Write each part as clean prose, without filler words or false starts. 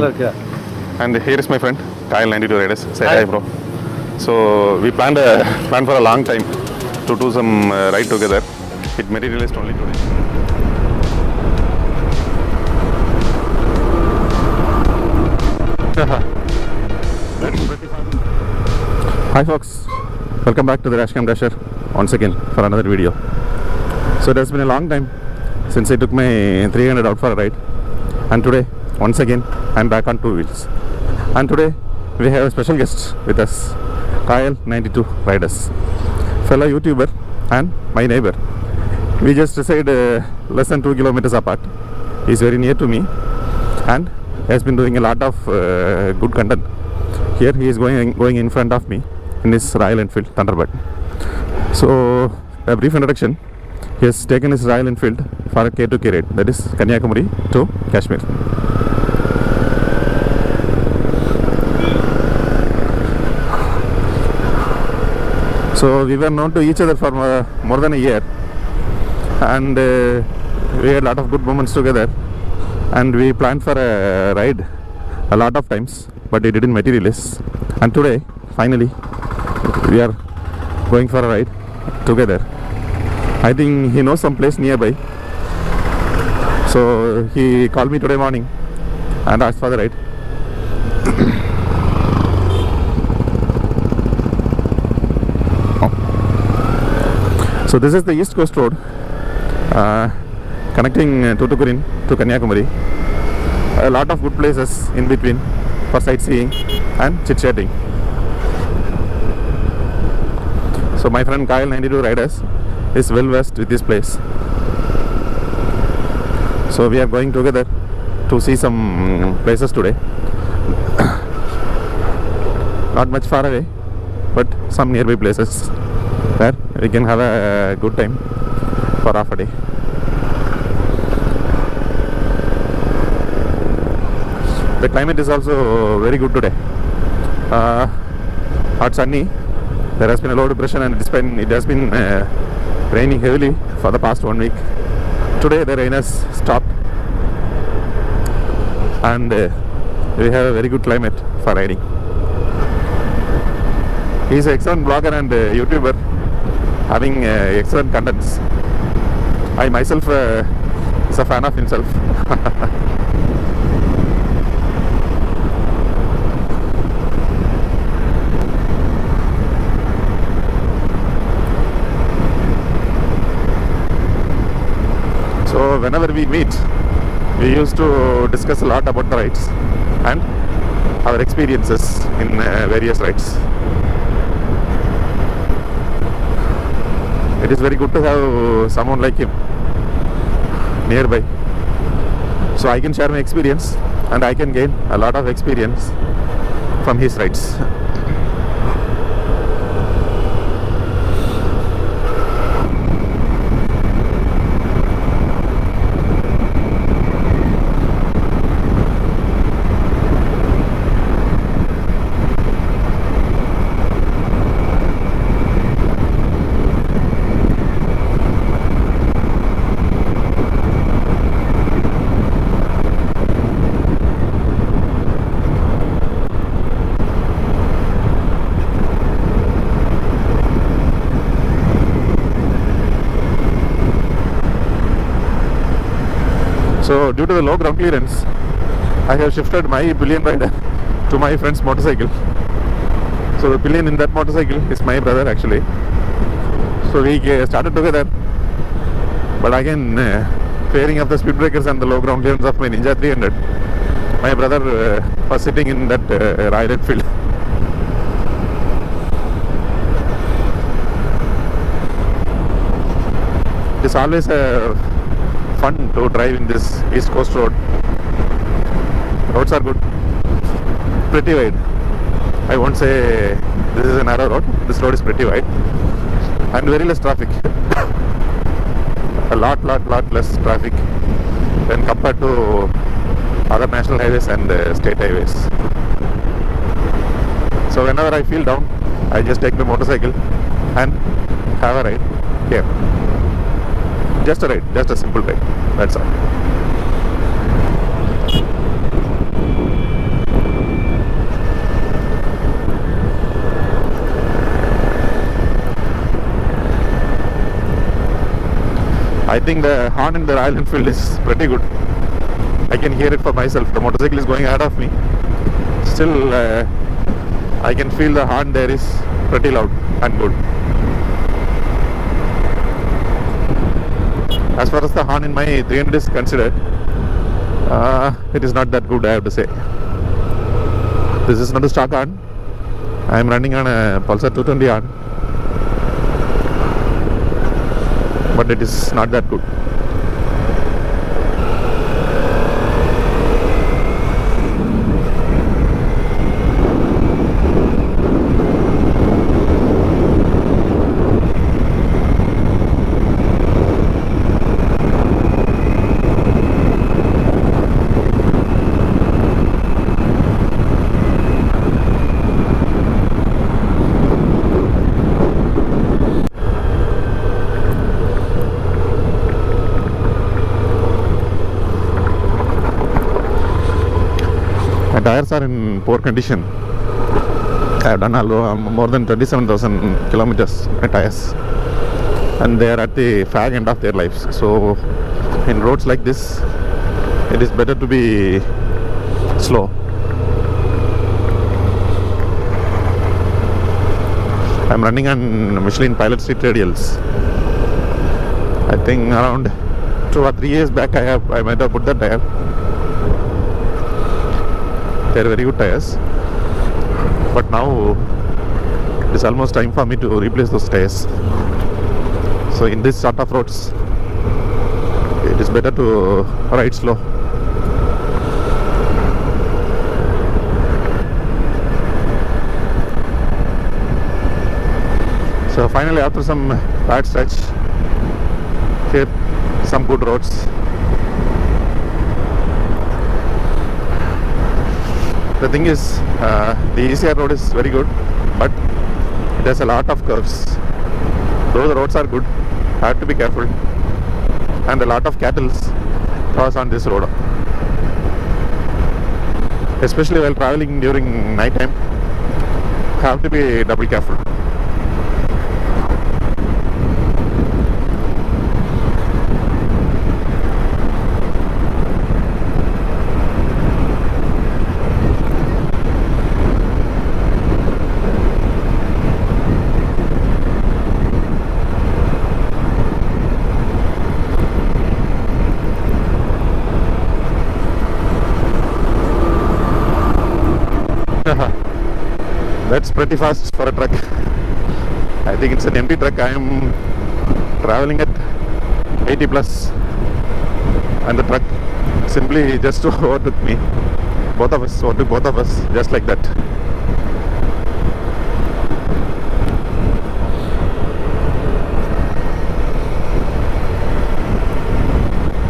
And here is my friend, Kyle 92 Riders. Say hi, bro. So we planned for a long time to do some ride together. It materialized only today. That's pretty fun. Hi folks, welcome back to the dashcamdasher once again for another video. So it has been a long time since I took my 300 out for a ride, and today once again I'm back on two wheels. And today we have a special guest with us, Kyle 92 Riders, fellow YouTuber and my neighbor. We just reside less than 2 kilometers apart. He's very near to me and has been doing a lot of good content. Here he is going in front of me in his Royal Enfield Thunderbird. So a brief introduction. He has taken his Royal Enfield for a K2K ride, that is Kanyakumari to Kashmir. So we were known to each other for more than a year, and we had a lot of good moments together, and we planned for a ride a lot of times, but it didn't materialize. And today finally we are going for a ride together. I think he knows some place nearby, so he called me today morning and asked for the ride. So this is the East Coast Road connecting Tuticorin to Kanyakumari. A lot of good places in between for sightseeing and chit-chatting. So my friend Kyle 92 Riders is well versed with this place. So we are going together to see some places today. Not much far away, but some nearby places where we can have a good time for half a day. The climate is also very good today. Hot sunny. There has been a low depression, and it has been raining heavily for the past 1 week. Today the rain has stopped, and we have a very good climate for riding. He is an excellent blogger and YouTuber, having excellent contents. I myself is a fan of himself. So whenever we meet, we used to discuss a lot about the rides and our experiences in various rides. It is very good to have someone like him nearby, so I can share my experience and I can gain a lot of experience from his rides. So due to the low ground clearance, I have shifted my pillion rider to my friend's motorcycle. So the pillion in that motorcycle is my brother actually. So we started together, but again fearing of the speed breakers and the low ground clearance of my Ninja 300, my brother was sitting in that Royal Enfield. It's always fun to drive in this East Coast Road. Roads are good, pretty wide. I won't say this is a narrow road. This road is pretty wide and very less traffic. A lot less traffic when compared to other national highways and state highways. So whenever I feel down, I just take my motorcycle and have a ride here. Just a ride, just a simple ride. That's all. I think the horn in the Royal Enfield is pretty good. I can hear it for myself. The motorcycle is going ahead of me. Still, I can feel the horn there is pretty loud and good. As far as the horn in my 300 is considered, it is not that good, I have to say. This is not a stock horn. I am running on a Pulsar 220 horn, but it is not that good. My tires are in poor condition. I have done more than 27,000 kilometers my tires, and they are at the fag end of their lives. So in roads like this, it is better to be slow. I am running on Michelin Pilot Street radials. I think around 2 or 3 years back I might have put that tire. They are very good tires, but now it's almost time for me to replace those tires. So in this sort of roads, it is better to ride slow. So finally, after some bad stretch, here some good roads. The thing is, the ECR road is very good, but there's a lot of curves. Though the roads are good, I have to be careful. And a lot of cattle cross on this road, especially while traveling during night time. Have to be double careful. That's pretty fast for a truck. I think it's an empty truck. I am traveling at 80 plus, and the truck simply just overtook me. Overtook both of us, just like that.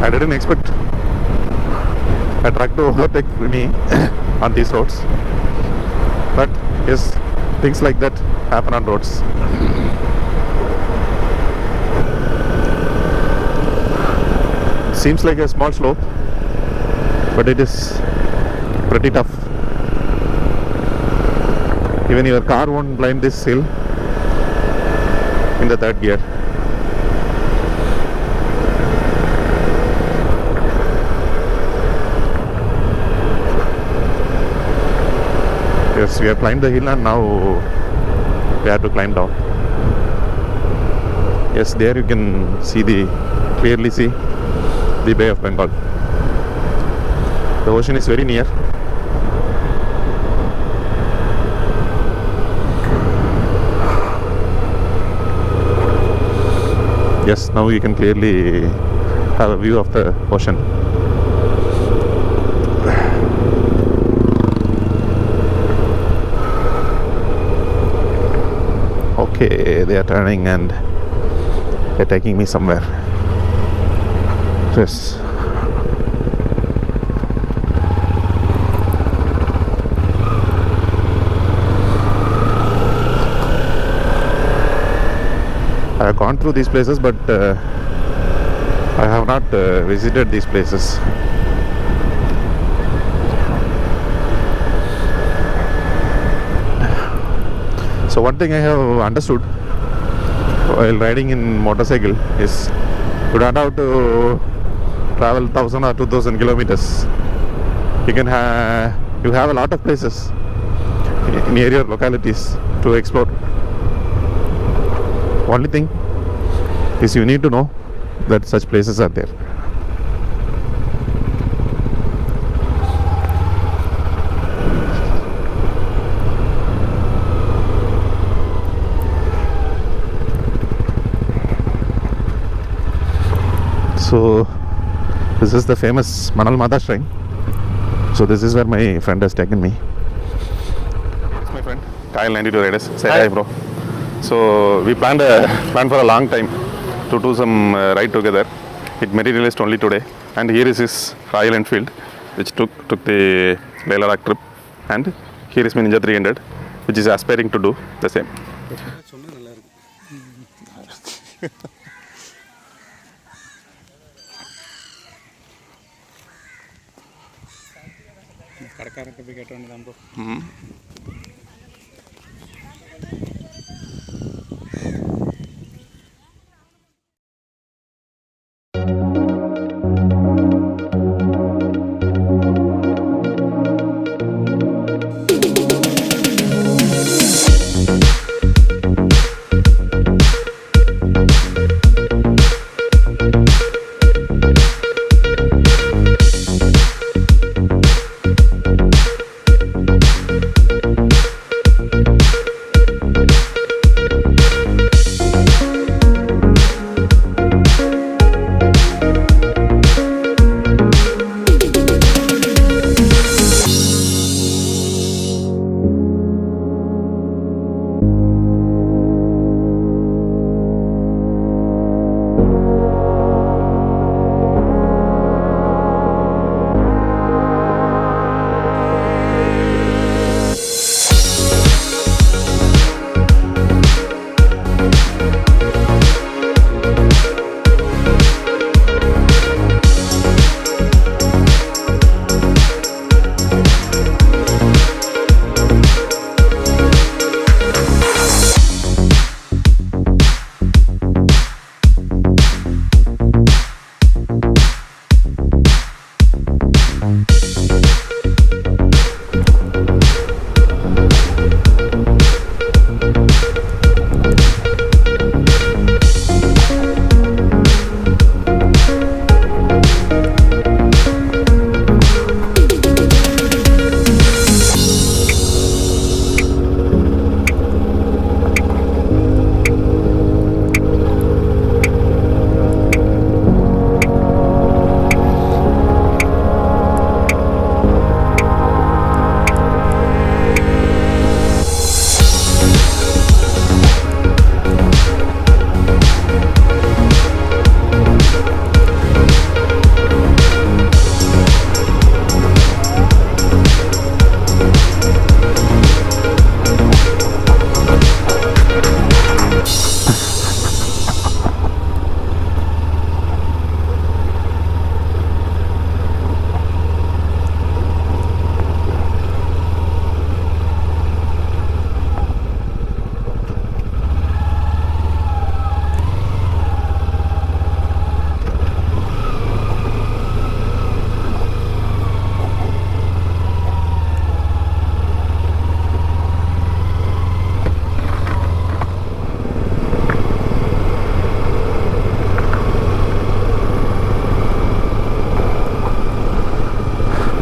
I didn't expect a truck to overtake me on these roads, but yes, things like that happen on roads. Seems like a small slope, but it is pretty tough. Even your car won't climb this hill in the third gear. Yes, we have climbed the hill and now we have to climb down. Yes, there you can clearly see the Bay of Bengal. The ocean is very near. Yes, now you can clearly have a view of the ocean. Okay, they are turning and they're taking me somewhere. Yes. I have gone through these places, but I have not visited these places. So one thing I have understood while riding in motorcycle is You don't have to travel 1,000 or 2,000 kilometers. You can you have a lot of places near your localities to explore. Only thing is you need to know that such places are there. So this is the famous Manal Matha Shrine. So this is where my friend has taken me. It's my friend Kyle 92 Riders. Say hi, bro. So we planned for a long time to do some ride together. It materialized only today. And here is his Royal Enfield, which took the Leh Ladakh trip. And here is my Ninja 300, which is aspiring to do the same.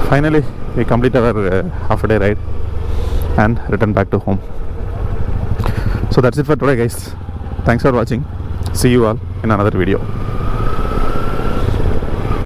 Finally, we complete our half a day ride and return back to home. So that's it for today, guys. Thanks for watching. See you all in another video.